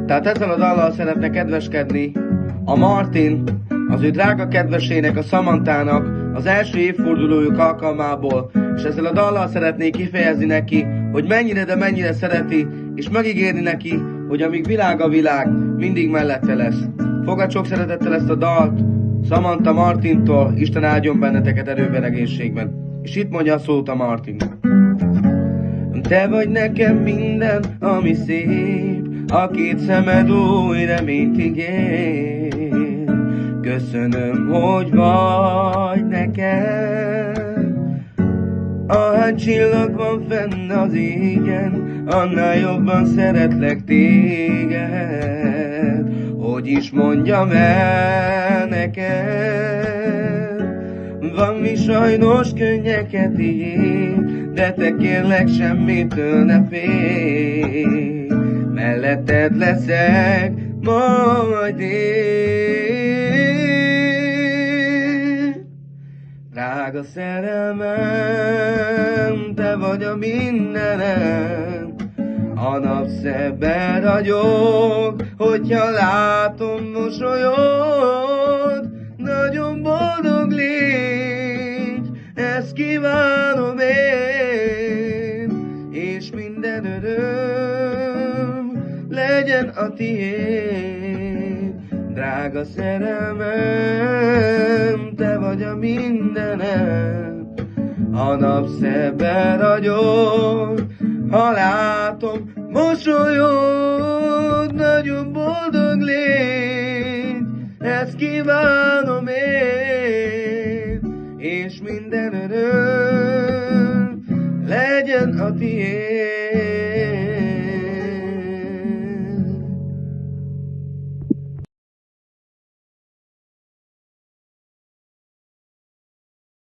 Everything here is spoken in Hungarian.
Tehát ezzel a dallal szeretne kedveskedni a Martin, az ő drága kedvesének, a Samanthának az első évfordulójuk alkalmából, és ezzel a dallal szeretné kifejezni neki, hogy mennyire, de mennyire szereti, és megígérni neki, hogy amíg világ a világ, mindig mellette lesz. Fogad sok szeretettel ezt a dalt Samantha Martintól, Isten áldjon benneteket erőben, egészségben. És itt mondja a szót a Martin. Te vagy nekem minden, ami szép, a két szemed új reményt ígér. Köszönöm, hogy vagy nekem. Ahány csillag van fenn az égen, annál jobban szeretlek téged. Hogy is mondjam el neked, van mi sajnos könnyeket ír, de te kérlek semmitől ne félj, melletted leszek majd én. Drága szerelmem, te vagy a mindenem, a napszemben ragyog, hogyha látom mosolyod. Nagyon boldog légy, ezt kívánom én, és minden öröm legyen a tiéd. Drága szerelmem, te vagy a mindenem, a napszemben ragyog, ha látom mosolyod. Nagyon boldog légy, ezt kívánom én, és minden öröm legyen a tiéd.